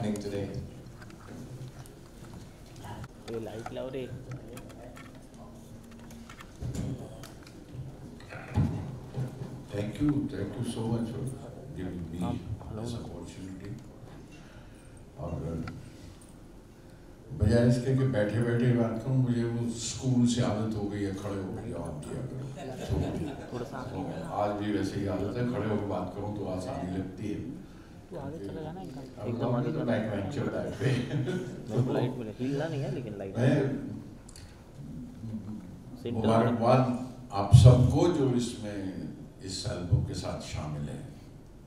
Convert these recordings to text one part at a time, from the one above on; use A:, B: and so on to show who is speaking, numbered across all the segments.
A: happening today?
B: Light loud.
C: Thank you so much for giving me this opportunity. और बजाय इसके कि बैठे बैठे बात करूँ, मुझे वो स्कूल से आदत हो गई है खड़े होकर जवाब दिया करो। तो आज भी वैसे ही आदत है, खड़े होकर बात करूँ तो आसानी लगती है।
B: तू आगे चला जाना
C: एकदम आगे तो बैक वेंचर टाइप पे
B: लाइट बोले हिलना नहीं है लेकिन लाइट
C: मुबारकबाद आप सबको जो इसमें इस एल्बम के साथ शामिल है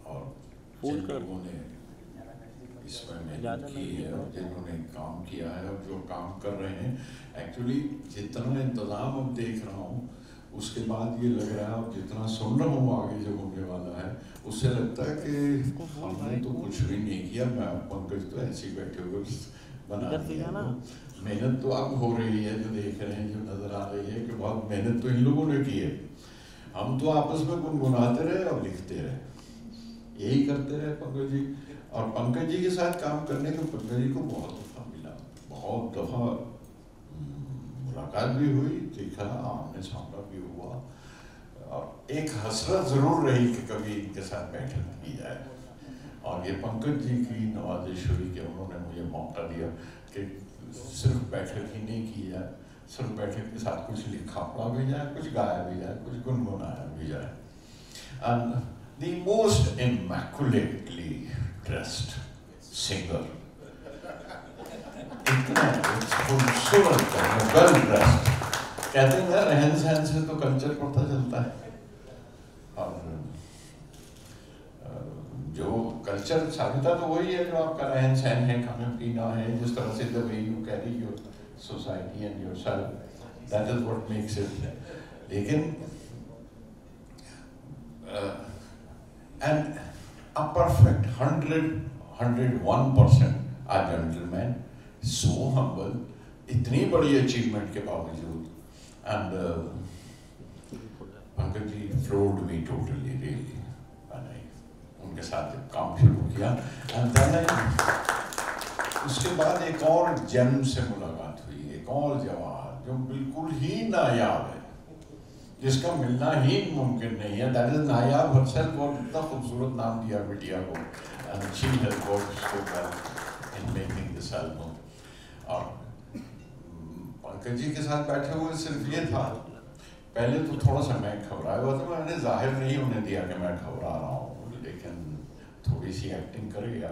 C: और जिन लोगों ने इसमें मेहनत की है और जिन्होंने काम किया है और जो काम कर रहे हैं। एक्चुअली जितना इंतज़ाम अब देख रहा हूँ उसके बाद ये लग रहा है और जितना सुन रहा हूँ आगे जो होने वाला है उससे लगता है कि हमने तो कुछ भी नहीं किया। मैं पंकज तो ऐसे ही बैठे हुए बना दिया। मेहनत तो अब हो रही है, जो देख रहे हैं, जो नज़र आ रही है कि बहुत मेहनत तो इन लोगों ने की है। हम तो आपस में गुनगुनाते रहे और लिखते रहे, यही करते रहे पंकज जी। और पंकज जी के साथ काम करने का पंकज जी को बहुत दफ़ा मिला, बहुत दफ़ा मुलाकात भी हुई, देखा, आमने सामना भी हुआ और एक हसरत ज़रूर रही कि कभी इनके साथ बैठक की जाए। और ये पंकज जी की नवाजिश हुई कि उन्होंने मुझे मौका दिया कि सिर्फ बैठक ही नहीं की जाए, सिर्फ बैठक के साथ कुछ लिखा पढ़ा भी जाए, कुछ गाया भी जाए, कुछ गुनगुनाया भी जाए। And the most immaculately dressed singer, इतना खूबसूरत है, well dressed। कहते हैं रहन सहन से तो कल्चर पता चलता है और जो कल्चर साबिता तो वही है जो आपका रहन सहन है, खाना पीना है, जिस तरह से the way you carry your society and yourself, that is what makes it। लेकिन and a perfect 101% a gentleman, so humble, इतनी बड़ी अचीवमेंट के बावजूद। and Pankaj ji floored me totally really when I उनके साथ जब काम शुरू किया। and then उसके बाद एक और जेम से मुलाकात हुई, एक और जवाहर जो बिल्कुल ही नायाब है, जिसका मिलना ही मुमकिन नहीं है। That is Nayab herself. और इतना खूबसूरत नाम दिया बिटिया को, and she has worked so well in making this album. और पंकज जी के साथ बैठे हुए सिर्फ ये था, पहले तो थोड़ा सा मैं घबराया हुआ था, मैंने जाहिर नहीं होने दिया कि मैं घबरा रहा हूँ, लेकिन थोड़ी सी एक्टिंग करेगा।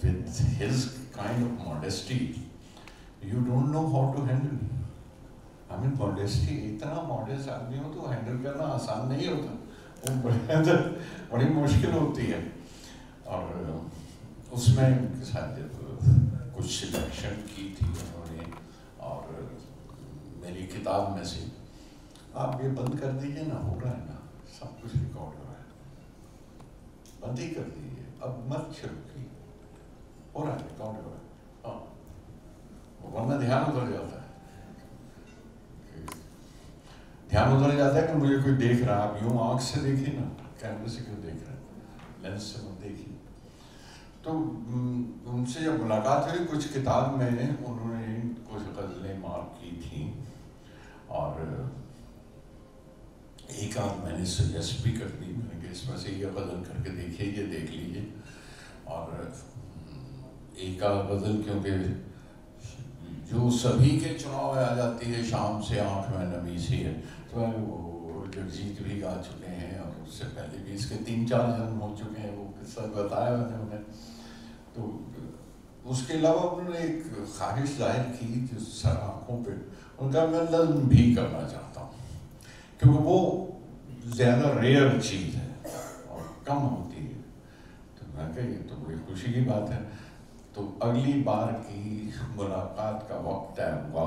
C: With his kind of modesty, you don't know how to handle। I mean modesty, इतना modest आदमी हो तो हैंडल करना आसान नहीं होता, वो बड़ी मुश्किल होती है। और उसमें उनके साथ जब कुछ सिलेक्शन की थी उन्होंने, और मेरी किताब में से, आप ये बंद कर दीजिए ना, हो रहा है ना, सब कुछ रिकॉर्ड हो रहा है, बंद ही कर दीजिए, अब मत शुरू कीजिए, हो रहा है, रिकॉर्ड हो रहा है। हाँ, वरना ध्यान उधर जाता है, ध्यान उधर जाता है कि मुझे कोई देख रहा है। आप यूँ आँख से देखिए ना, कैमरे से क्यों देख रहे हैं, लेंस से मत देखिए। तो उनसे जब मुलाकात हुई, कुछ किताब में उन्होंने कुछ गज़लें मार्क की थी और एक आध मैंने सजेस्ट भी कर दी, मैंने कहा इसमें से ये गज़ल करके देखिए, ये देख लीजिए। और एक आध गज़ल क्योंकि जो सभी के चुनाव में आ जाती है, शाम से आँख में नमी सी है, तो वो जगजीत भी गा चुके हैं और उससे पहले भी इसके 3-4 जन्म हो चुके हैं, वो किस्सा बताया मैंने उन्हें। तो उसके अलावा उन्होंने एक ख्वाहिश जाहिर की जो सर आँखों पे, उनका मैं नज़्म भी करना चाहता हूँ, क्योंकि वो ज़्यादा रेयर चीज़ है और कम होती है। तो मैं कहा ये तो बड़ी खुशी की बात है। तो अगली बार की मुलाकात का वक्त तय हुआ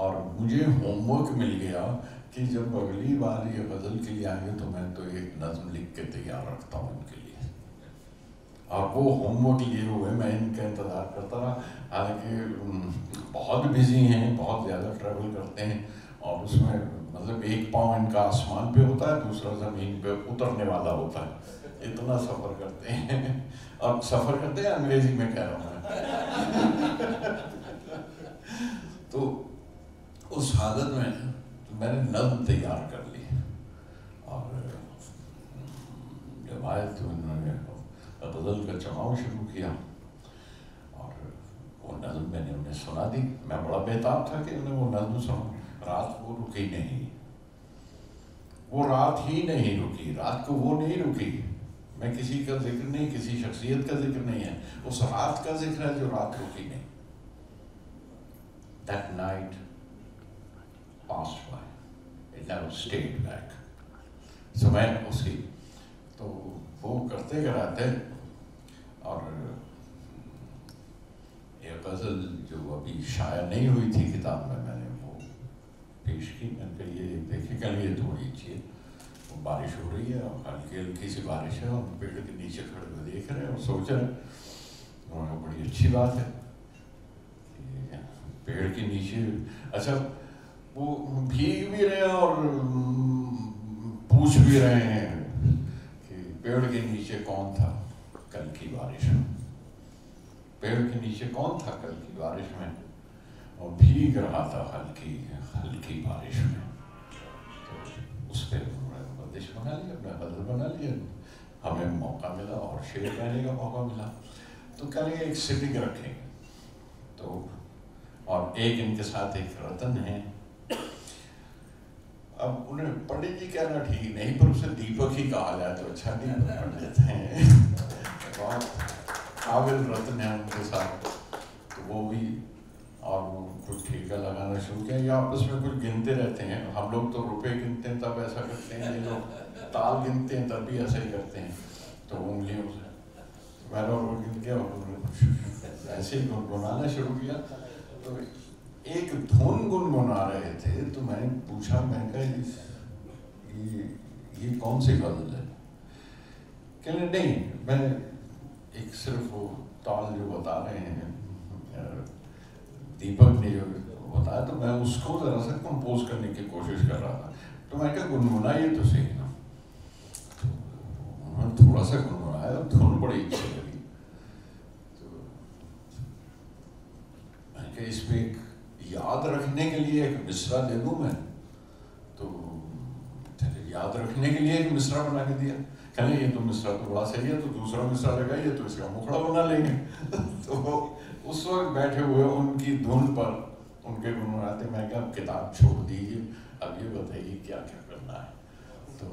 C: और मुझे होमवर्क मिल गया कि जब अगली बार ये गज़ल के लिए आएंगे तो मैं तो एक नज़्म लिख के तैयार रखता हूँ उनके लिए। और वो होमवर्क लिए हुए मैं इनका इंतज़ार करता रहा। हालांकि बहुत बिजी हैं, बहुत ज़्यादा ट्रैवल करते हैं और उसमें मतलब एक पाँव इनका आसमान पे होता है, दूसरा ज़मीन पे उतरने वाला होता है। इतना सफ़र करते हैं। अब सफ़र करते हैं, अंग्रेजी में कह रहा हूँ मैं। तो उस हालत में तो मैंने नज़्म तैयार कर ली, और जब आए तो उन्होंने गज़ल का चुनाव शुरू किया, और वो नज़्म मैंने उन्हें सुना दी। मैं बड़ा बेताब था कि उन्हें वो नज़्म सुना। रात वो रुकी नहीं, वो रात ही नहीं रुकी, रात को वो नहीं रुकी। मैं किसी का जिक्र नहीं, किसी शख्सियत का जिक्र नहीं है, उस रात का जिक्र है जो रात रुकी नहीं। That night passed by, it never stayed back. So मैं उसकी तो वो करते कराते, और ये गज़ल जो अभी शाया नहीं हुई थी किताब में, मैंने वो पेश की। मैंने कहा ये देखिए, कल ये थोड़ी अच्छी है, वो बारिश हो रही है और हल्की हल्की सी बारिश है, और पेड़ के नीचे खड़े हुए देख रहे हैं और सोच रहे हैं। और बड़ी अच्छी बात है पेड़ के नीचे, अच्छा वो भीग भी रहे हैं और पूछ भी रहे हैं कि पेड़ के नीचे कौन था कल की बारिश में, पेड़ के नीचे कौन था कल की बारिश में, और भीग रहा था हल्की हल्की बारिश में। तो उस पर बंदिश बना लिया, अपना गज़ल बना लिया। हमें मौका मिला और शेर कहने का मौका मिला, तो करेंगे एक सिटिंग रखेंगे। तो और एक इनके साथ एक रतन है। अब उन्हें पंडित जी कहना ठीक नहीं, पर उसे दीपक ही कहा जाए तो अच्छा नहीं। पंडित हैं, बहुत काबिल रतन है उनके साथ। तो वो भी, और वो कुछ ठेका लगाना शुरू किया, या आपस में कुछ गिनते रहते हैं। हम लोग तो रुपए गिनते हैं तब ऐसा करते हैं, ये लोग ताल गिनते हैं तब भी ऐसा ही करते हैं। तो उंगलियों से मैंने वो गिन के ऐसे ही गुनगुनाना शुरू किया। तो एक धुन गुनगुना रहे थे, तो मैंने पूछा, मैंने कहा ये कौन सी गज़ल है? कहने नहीं, मैं एक सिर्फ वो ताल जो बता रहे हैं दीपक ने जो बताया, तो मैं उसको ज़रा सा कंपोज करने की कोशिश कर रहा था। तो मैंने कहा गुनगुनाइए तो सही ना। तो उन्होंने थोड़ा सा गुनगुनाया, धुन बड़ी अच्छी लगी। तो मैंने कहा इस पर याद रखने के लिए एक मिसरा दे दूँ मैं? तो याद रखने के लिए एक मिसरा बना के दिया। कहने ये तो मिसरा तो बड़ा सही है, तो दूसरा मिसरा लगाइए तो इसका मुखड़ा बना लेंगे। तो उस वक्त बैठे हुए उनकी धुन पर उनके गुनगुनाते, मैं क्या किताब छोड़ दीजिए, अब ये बताइए क्या क्या करना है। तो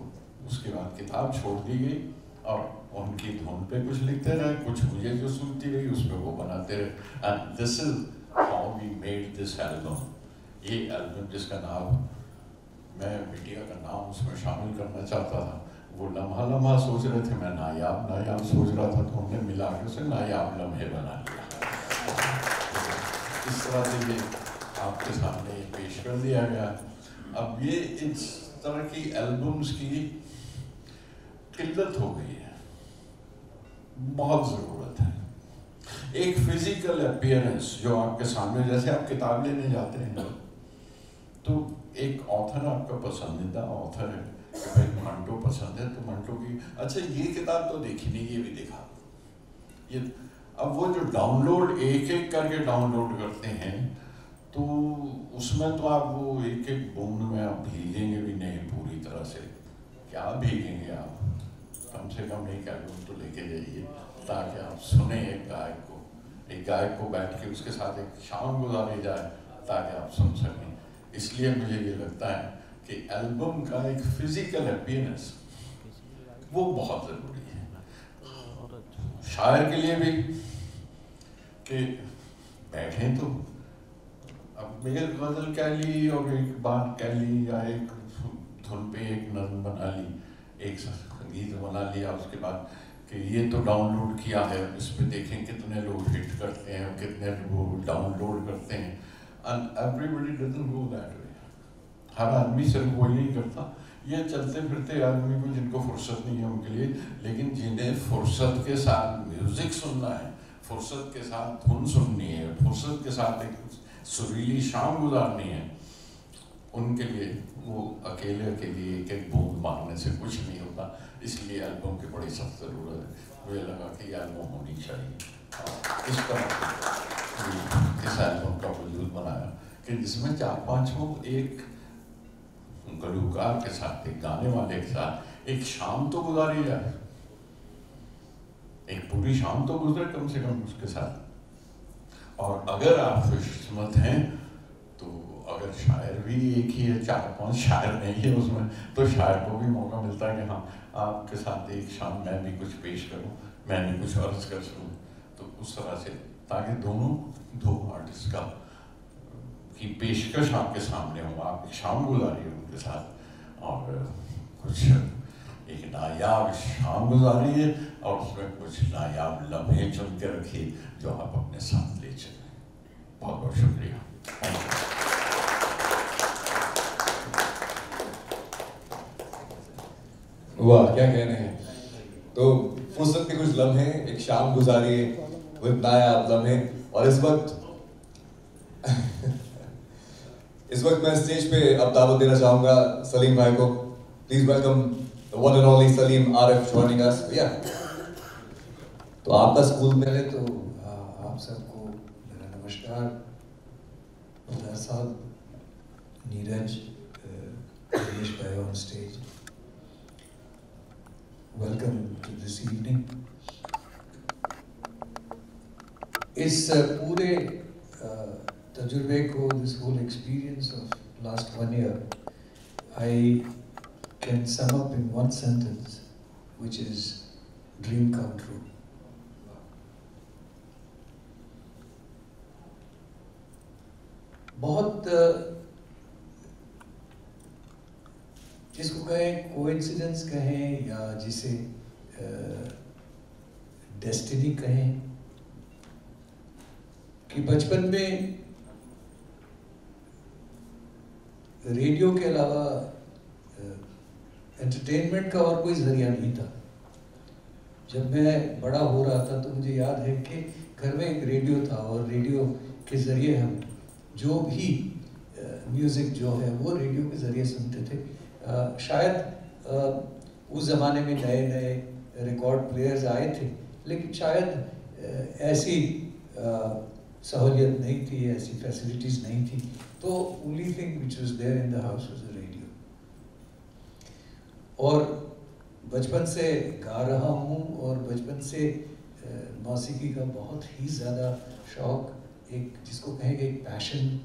C: उसके बाद किताब छोड़ दी गई, और उनकी धुन पे कुछ लिखते रहे, कुछ मुझे जो सुनती रही उस पर वो बनाते रहे। And this is how we made this album. ये एल्बम जिसका नाम मैं मीडिया का नाम उसमें शामिल करना चाहता था, वो लम्हा लम्हा सोच रहे थे, मैं नायाब नायाब सोच रहा था, तो हमने मिला के उसे नायाब लम्हे बना लिया। इस तरह से ये आपके सामने पेश कर दिया गया। अब ये इस तरह की एल्बम्स की किल्लत हो गई है, बहुत ज़रूरत है। एक फिजिकल अपीयरेंस जो आपके सामने, जैसे आप किताब लेने जाते हैं तो एक ऑथर आपका पसंदीदा ऑथर है, कि भाई मंटो पसंद है तो मंटो की, अच्छा ये किताब तो देखी नहीं, ये भी देखा ये। अब वो जो डाउनलोड एक एक करके डाउनलोड करते हैं, तो उसमें तो आप वो एक एक बूंद में आप भीगेंगे भी नहीं पूरी तरह से। क्या भीगेंगे आप? कम से कम एक एल्बम तो लेके जाइए, ताकि आप सुने एक गायक को बैठ के उसके साथ एक शाम गुजारी जाए, ताकि आप सुन सकें। इसलिए मुझे ये लगता है कि एल्बम का एक फिजिकल अपीयरेंस वो बहुत ज़रूरी है शायर के लिए भी, कि बैठें तो अब एक गज़ल कह ली और एक बात कह ली, या एक धुन पे एक नज़्म बना ली, एक संगीत बना लिया, उसके बाद कि ये तो डाउनलोड किया है, इस पर देखें कितने लोग हिट करते हैं, कितने लोग डाउनलोड करते हैं। And everybody doesn't go that way. हर आदमी सिर्फ वही नहीं करता। ये चलते फिरते आदमी को जिनको फुर्सत नहीं है उनके लिए, लेकिन जिन्हें फुर्सत के साथ म्यूज़िक सुनना है, फुर्सत के साथ धुन सुननी है, फुर्सत के साथ एक सुरीली शाम गुजारनी है, उनके लिए वो अकेले एक एक बूंद मारने से कुछ नहीं होता, इसलिए एल्बम की बड़ी सख्त ज़रूरत है। मुझे लगा कि ये एल्बम होनी चाहिए। इस तरह इस एल्बम का वजूद बनाया कि जिसमें 4-5 लोग एक गलूकार के साथ, एक गाने वाले के साथ एक शाम तो गुजारी जाए, एक पूरी शाम तो गुजरे कम से कम उसके साथ। और अगर आप खुशकिस्मत हैं तो अगर शायर भी एक ही है, 4-5 शायर नहीं है उसमें, तो शायर को भी मौका मिलता है कि हाँ आपके साथ एक शाम मैं भी कुछ पेश करूं, मैं भी कुछ अर्ज कर सकूं। तो उस तरह से ताकि दोनों दो आर्टिस्ट का की पेशकश आपके सामने हो, आप एक शाम गुजारिए उनके साथ और कुछ एक नायाब शाम गुजारिए और उसमें कुछ नायाब लम्हे चुन के रखिए जो आप अपने साथ ले चलें। बहुत बहुत शुक्रिया। Thank you.
A: वाह, क्या कहने हैं। तो फुर्सत के कुछ लम्हे, एक शाम गुजारिए विद नायाब लम्हे। और इस वक्त मैं स्टेज पे अब दावत देना चाहूंगा सलीम भाई को। Please welcome the one and only Salim Arif joining us. भैया,
D: तो आपका स्कूल में है तो आप सबको मेरा नमस्कार। गुलजार साहब, नीरज, रमेश भाई on stage, welcome to this evening. इस पूरे तजुर्बे को, this whole experience of last 1 year, I can sum up in one sentence, which is dream come true. बहुत जिसको कहें कोइंसिडेंस कहें या जिसे डेस्टिनी कहें, कि बचपन में रेडियो के अलावा एंटरटेनमेंट का और कोई जरिया नहीं था। जब मैं बड़ा हो रहा था तो मुझे याद है कि घर में एक रेडियो था और रेडियो के ज़रिए हम जो भी म्यूज़िक जो है वो रेडियो के ज़रिए सुनते थे। शायद उस ज़माने में नए नए रिकॉर्ड प्लेयर्स आए थे, लेकिन शायद ऐसी सहूलियत नहीं थी, ऐसी फैसिलिटीज़ नहीं थी। तो only thing which was there in the house was a radio. और बचपन से गा रहा हूँ और बचपन से मौसीकी का बहुत ही ज़्यादा शौक़, एक जिसको कहेंगे एक पैशन।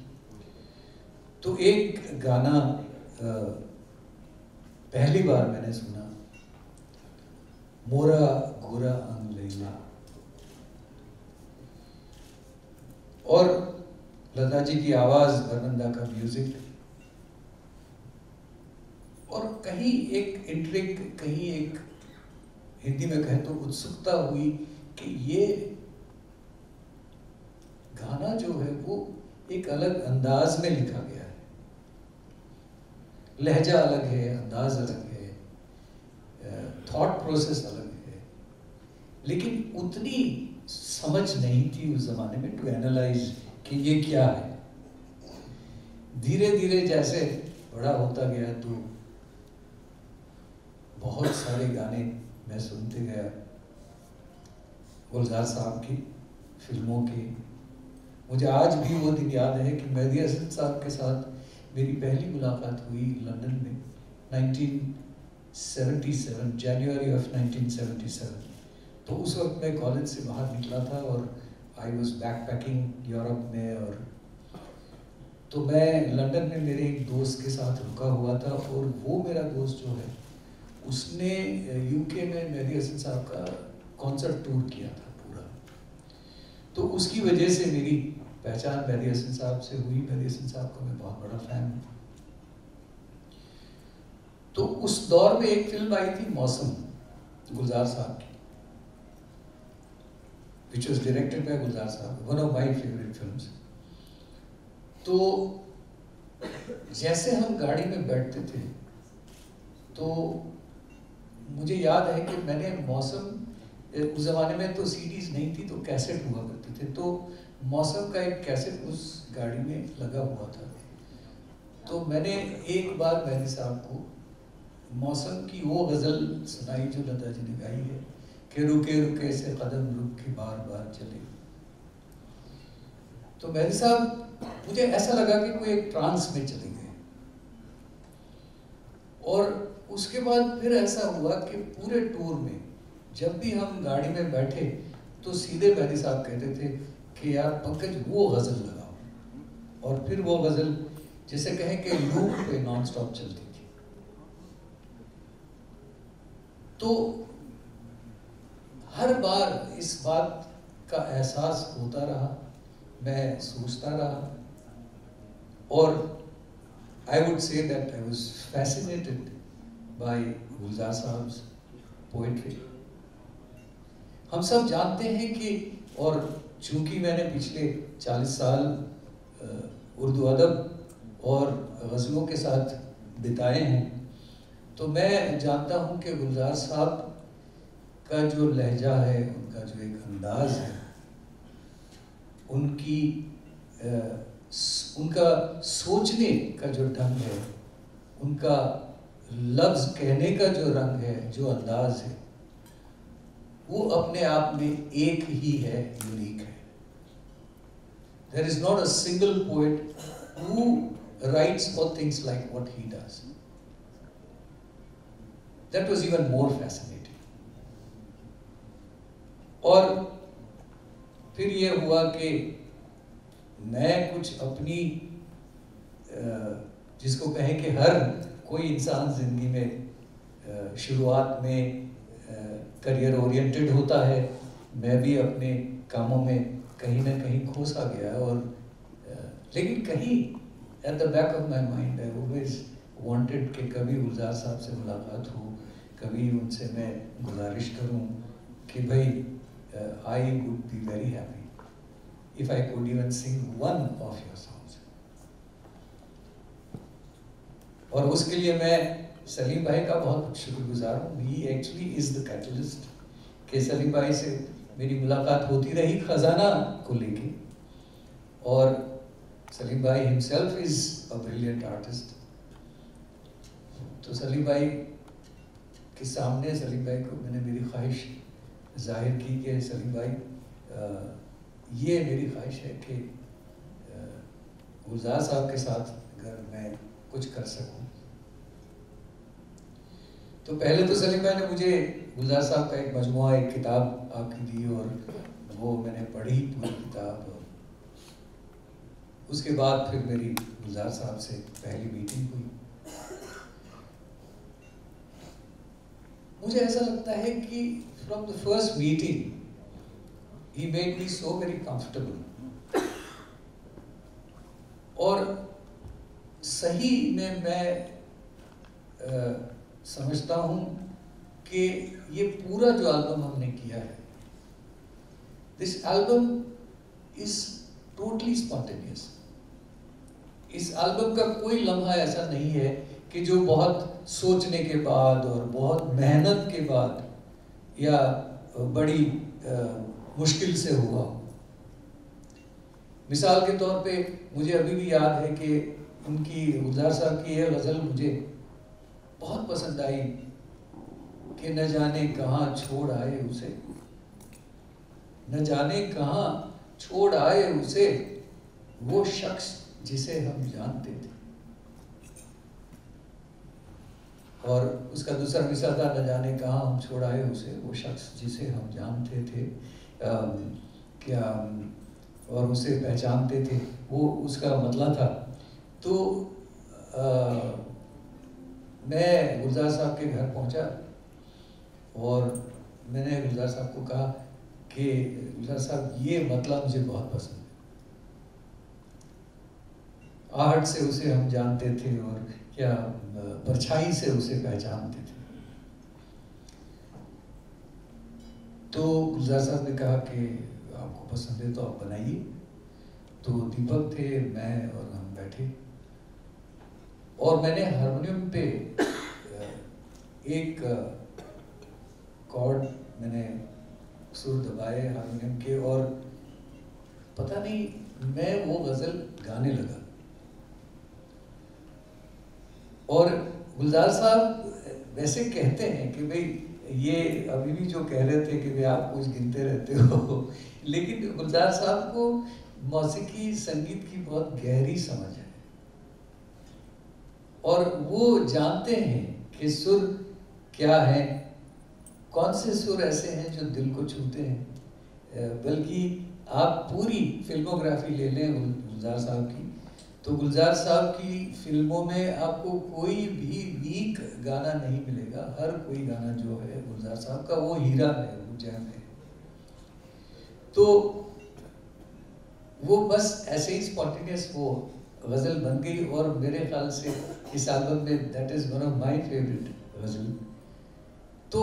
D: तो एक गाना पहली बार मैंने सुना, मोरा गोरा अंग लैला, और लता जी की आवाज़, बरनंदा का म्यूज़िक, और कहीं एक इंट्रिग, कहीं एक हिंदी में कहें तो उत्सुकता हुई कि ये गाना जो है वो एक अलग अंदाज में लिखा गया है। लहजा अलग है, अंदाज अलग है, थॉट प्रोसेस अलग है, लेकिन उतनी समझ नहीं थी उस जमाने में टू एनालाइज कि ये क्या है। धीरे धीरे जैसे बड़ा होता गया तो बहुत सारे गाने मैं सुनते गया, गुलजार साहब की फिल्मों के। मुझे आज भी वो दिन याद है कि मेहदी हसन साहब के साथ मेरी पहली मुलाकात हुई लंदन में 1977, जनवरी ऑफ 1977। तो उस वक्त मैं कॉलेज से बाहर निकला था और आई वॉज बैकपैकिंग यूरोप में। और तो मैं लंदन में मेरे एक दोस्त के साथ रुका हुआ था, और वो मेरा दोस्त जो है उसने यूके में मेहदी हसन साहब का कॉन्सर्ट टूर किया था पूरा। तो उसकी वजह से मेरी पहचान मेहदी हसन साहब से हुई। मेहदी हसन साहब का मैं बहुत बड़ा फैन हूँ। तो उस दौर में एक फिल्म आई थी मौसम, गुलजार साहब की, which was directed by गुलजार साहब, one of my favorite films। तो जैसे हम गाड़ी में बैठते थे तो मुझे याद है कि मैंने मौसम, उस ज़माने में तो सीडीज नहीं थी तो कैसेट हुआ करते थे, तो मौसम का एक कैसेट उस गाड़ी में लगा हुआ था। तो मैंने एक बार मेहदी साहब को मौसम की वो गज़ल सुनाई जो लता जी ने गाई है कि रुके रुके से कदम रुक के बार बार चले। तो मेहदी साहब, मुझे ऐसा लगा कि कोई एक ट्रांस में चले गए। और उसके बाद फिर ऐसा हुआ कि पूरे टूर में जब भी हम गाड़ी में बैठे तो सीधे मेहदी साहब कहते थे कि यार पंकज वो गज़ल लगाओ, और फिर वो गज़ल जिसे कहें कि लूप पे नॉन स्टॉप चलती थी। तो हर बार इस बात का एहसास होता रहा, मैं सोचता रहा, और I would say that I was fascinated by Gulzar sahab's poetry. हम सब जानते हैं कि, और चूंकि मैंने पिछले 40 साल उर्दू अदब और गज़लों के साथ बिताए हैं, तो मैं जानता हूँ कि गुलजार साहब का जो लहजा है, उनका जो एक अंदाज़ है, उनका सोचने का जो ढंग है, उनका लफ्ज़ कहने का जो रंग है, जो अंदाज़ है, वो अपने आप में एक ही है, यूनिक है। There is not a single poet who writes for things like what he does. That was even more fascinating. और फिर ये हुआ कि मैं कुछ अपनी, जिसको कहें कि हर कोई इंसान ज़िंदगी में शुरुआत में करियर ओरिएंटेड होता है, मैं भी अपने कामों में कहीं ना कहीं खोसा गया। और लेकिन कहीं at the back of my mind I always wanted कि कभी गुलजार साहब से मुलाकात हो, कभी उनसे मैं गुजारिश करूं कि भाई I would be very happy if I could even sing one of your songs. और उसके लिए मैं सलीम भाई का बहुत शुक्रगुजार हूँ। He actually is the catalyst कि सलीम भाई से मेरी मुलाकात होती रही खजाना को लेके, और सलीम भाई himself is a brilliant artist। तो सलीम भाई के सामने सलीम भाई को मैंने मेरी ख्वाहिश जाहिर की कि सलीम भाई, ये मेरी ख्वाहिश है कि गुलजार साहब के साथ अगर मैं कुछ कर सकूं। तो पहले तो सलीम भाई ने मुझे गुलजार साहब का एक मजमुआ, एक किताब आके दी, और वो मैंने पढ़ी पूरी किताब। और उसके बाद फिर मेरी गुलजार साहब से पहली मीटिंग हुई। मुझे ऐसा लगता है कि from the first meeting he made me so very comfortable। और सही में मैं समझता हूँ कि ये पूरा जो एल्बम हमने किया है, this album is totally spontaneous. इस एल्बम का कोई लम्हा ऐसा नहीं है कि जो बहुत सोचने के बाद और बहुत मेहनत के बाद या बड़ी मुश्किल से हुआ। मिसाल के तौर पे मुझे अभी भी याद है कि उनकी, गुलजार साहब की ये गज़ल मुझे बहुत पसंद आई कि न जाने कहाँ छोड़ आए उसे, न जाने कहाँ छोड़ आए उसे वो शख्स जिसे हम जानते थे। और उसका दूसरा मिसाल था, न जाने कहाँ हम छोड़ आए उसे वो शख्स जिसे हम जानते थे, क्या और उसे पहचानते थे, वो उसका मतलब था। तो मैं गुलजार साहब के घर पहुंचा और मैंने गुलजार साहब को कहा कि गुलजार साहब, ये मतलब मुझे बहुत पसंद है। आहट से उसे हम जानते थे और क्या परछाई से उसे पहचानते थे। तो गुलजार साहब ने कहा कि आपको पसंद है तो आप बनाइए। तो दीपक थे, मैं और हम बैठे, और मैंने हारमोनियम पे एक कॉर्ड मैंने सुर दबाए हारमोनियम के, और पता नहीं मैं वो गज़ल गाने लगा। और गुलजार साहब वैसे कहते हैं कि भाई ये अभी भी जो कह रहे थे कि भाई आप कुछ गिनते रहते हो, लेकिन गुलजार साहब को मौसीकी संगीत की बहुत गहरी समझ है और वो जानते हैं कि सुर क्या है, कौन से सुर ऐसे हैं जो दिल को छूते हैं। बल्कि आप पूरी फिल्मोग्राफी ले लें गुलजार साहब की, तो गुलजार साहब की फिल्मों में आपको कोई भी वीक गाना नहीं मिलेगा। हर कोई गाना जो है गुलजार साहब का वो हीरा है, वो जैम है। तो वो बस ऐसे ही स्पॉन्टेनियस वो गज़ल बन गई और मेरे ख्याल से इस एल्बम में that is one of my favourite ghazal. तो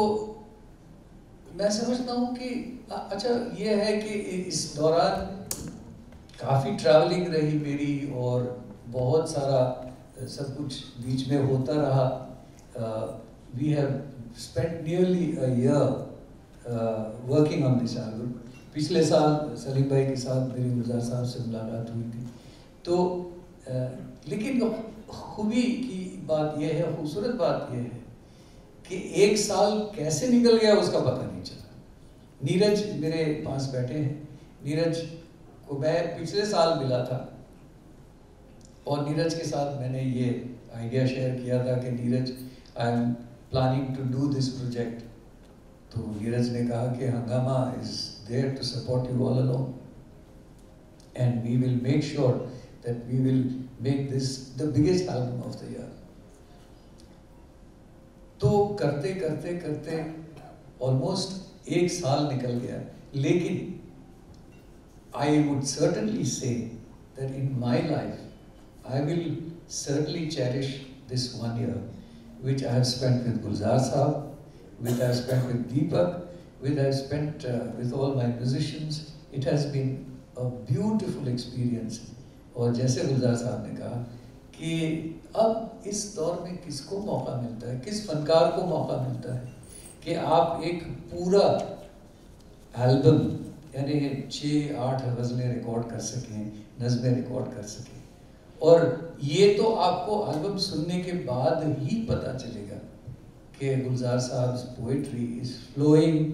D: मैं समझता हूँ कि अच्छा ये है कि इस दौरान काफ़ी ट्रैवलिंग रही मेरी और बहुत सारा सब कुछ बीच में होता रहा। We have spent nearly a year working on this album. पिछले साल सलीम भाई के साथ मेरी गुलजार साहब से मुलाकात हुई थी। तो लेकिन खूबी की बात यह है, खूबसूरत बात यह है कि एक साल कैसे निकल गया उसका पता नहीं चला। नीरज मेरे पास बैठे हैं। नीरज को मैं पिछले साल मिला था और नीरज के साथ मैंने ये आइडिया शेयर किया था कि Neeraj I am planning to do this project. तो नीरज ने कहा कि Hungama is there to support you all along and we will make sure that we will make this the biggest album of the year. तो करते करते करते ऑलमोस्ट एक साल निकल गया, लेकिन I would certainly say that in my life, I will certainly cherish this 1 year, which I have spent with Gulzar Saab, which I have spent with Deepak, which I have spent with all my musicians. It has been a beautiful experience. और जैसे गुलजार साहब ने कहा कि अब इस दौर में किसको मौका मिलता है, किस फनकार को मौका मिलता है कि आप एक पूरा एल्बम यानी 6-8 गज़लें रिकॉर्ड कर सकें, नज़में रिकॉर्ड कर सकें। और ये तो आपको एल्बम सुनने के बाद ही पता चलेगा कि गुलजार साहब पोएट्री इज़ फ्लोइंग,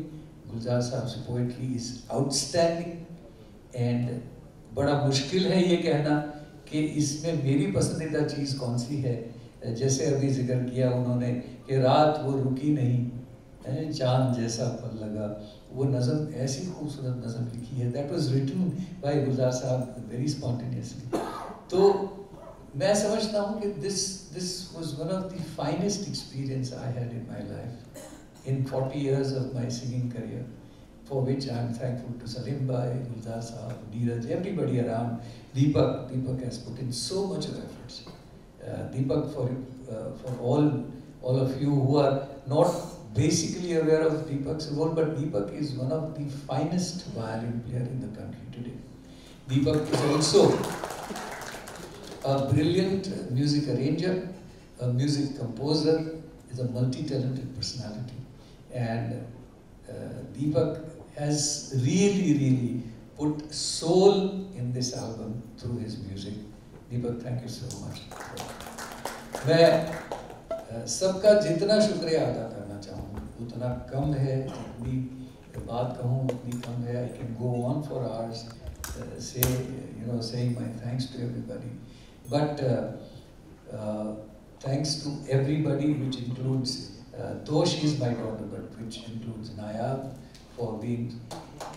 D: गुलजार साहब पोएट्री इज़ आउटस्टैंडिंग। एंड बड़ा मुश्किल है ये कहना कि इसमें मेरी पसंदीदा चीज़ कौन सी है। जैसे अभी जिक्र किया उन्होंने कि रात वो रुकी नहीं, चांद जैसा पल लगा, वो नज़म ऐसी खूबसूरत नज़म लिखी है। दैट वाज रिटन बाय गुलजार साहब वेरी स्पॉन्टेनियसली। तो मैं समझता हूँ कि this was one of the finest experience I had in my life in 40 years of my singing career, for which I am thankful to Salim bhai, Gulzar sahab, Neeraj, everybody around. Deepak has put in so much of efforts. Deepak, for all of you who are not basically aware of Deepak's role, but Deepak is one of the finest violin player in the country today. Deepak is also a brilliant music arranger, a music composer, is a multi-talented personality, and Deepak has really put soul in this album through his music. Deepak, thank you so much. मैं सबका जितना शुक्रिया अदा करना चाहूँ उतना कम है, जितनी बात कहूँ उतनी कम है। I can go on for hours saying my thanks to everybody, but thanks to everybody, which includes though she is my daughter, but which includes Nayab for being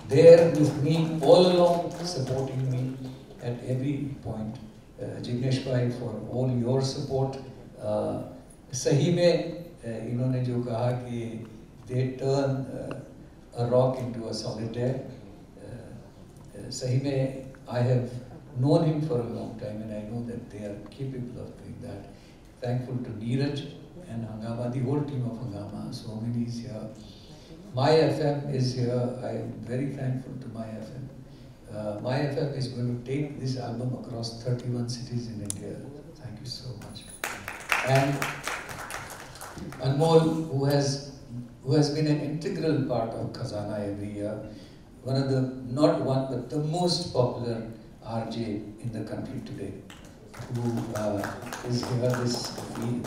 D: there with me all along, supporting me at every point. Jignesh bhai for all your support. सही में इन्होंने जो कहा कि they turn a rock into a solitaire. सही में I have known him for a long time and I know that they are capable of doing that. Thankful to Neeraj and Hangama, the whole team of Hangama. So many is here. My FM is here. I am very thankful to My FM. My FM is going to take this album across 31 cities in India. Thank you so much. And Anmol, who has been an integral part of Khazana every year, one of the, not one, but the most popular RJ in the country today. who is here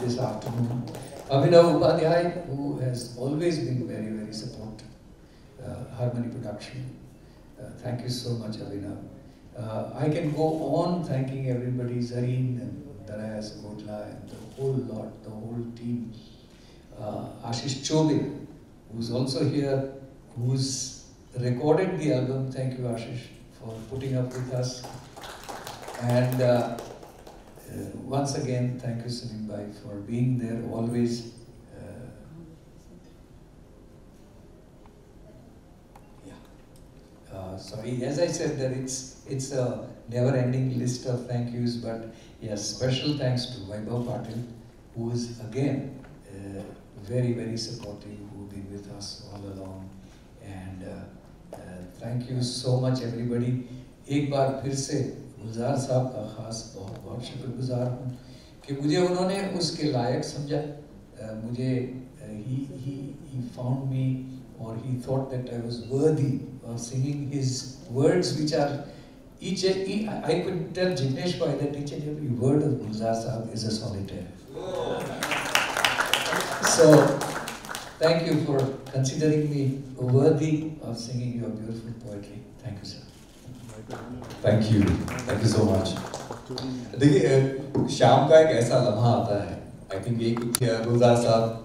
D: this afternoon. Abhinav Upadhyay, who has always been very, very supportive. Harmony Production. Thank you so much, Abhinav. I can go on thanking everybody, Zareen and Darayas Godla and the whole lot, the whole team. Ashish Chobe, who's also here, who's recorded the album. Thank you, Ashish, for putting up with us. And once again, thank you, Salim Bhai, for being there always. Sorry, as I said, that it's a never-ending list of thank yous, but yes, special thanks to Vaibhav Patil, who is again very, very supportive, who've been with us all along. And thank you so much, everybody. एक बार फिर से गुलजार साहब का खास बहुत बहुत शुक्रगुजार हूँ कि मुझे उन्होंने उसके लायक समझा. He found me, or he thought that I was worthy of singing his words, which are I could tell Jignesh Bhai that each and every word of Gulzar Sahab is a solitaire. So, thank you for considering me worthy of singing your beautiful poetry. Thank you, sir.
A: Thank you so much. देखिए शाम का एक ऐसा लम्हा आता है, I think ये कुछ गुलजार साहब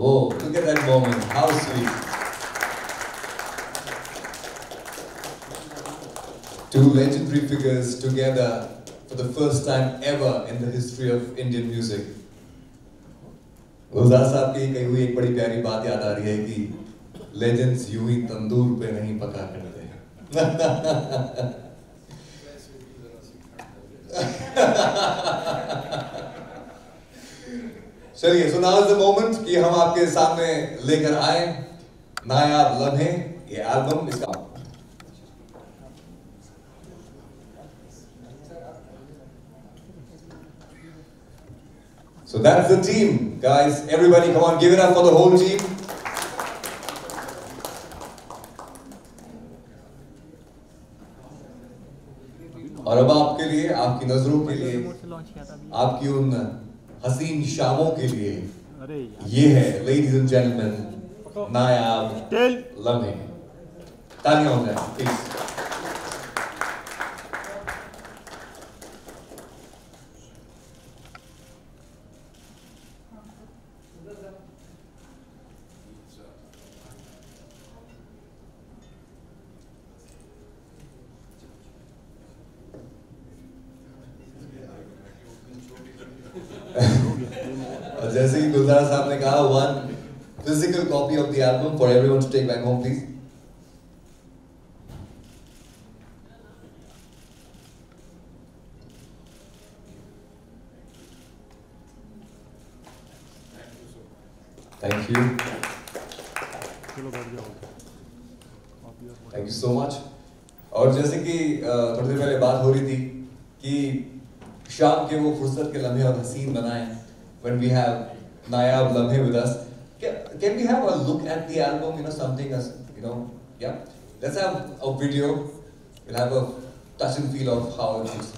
A: Oh, look at that moment. How sweet. Two legendary figures together for the first time ever in the history of Indian music. गुलजार साहब की कही हुई एक बड़ी प्यारी बात याद आ रही है कि legends यूं ही तंदूर पे नहीं पका करते. चलिए, so now is the moment कि हम आपके सामने लेकर आए नायाब लम्हे, ये एल्बम इसका. So that's the team, guys. Everybody, come on, give it up for the whole team. और अब आपके लिए, आपकी नजरों के लिए, आपकी उन हसीन शामों के लिए ये है, ladies and gentlemen, नायाब लम्हे. तालियां हो जाए, please. जैसे कि गुलजार साहब ने कहा, one physical copy of the album for everyone to take back home, please. Thank you. Thank you so much. और जैसे कि थोड़ी देर पहले बात हो रही थी कि शाम के वो फुर्सत के लम्हे और हसीन बनाएं. When we have Nayab Lamhe with us, can we have a look at the album? You know, something as yeah. Let's have a video. We'll have a touch and feel of how it is.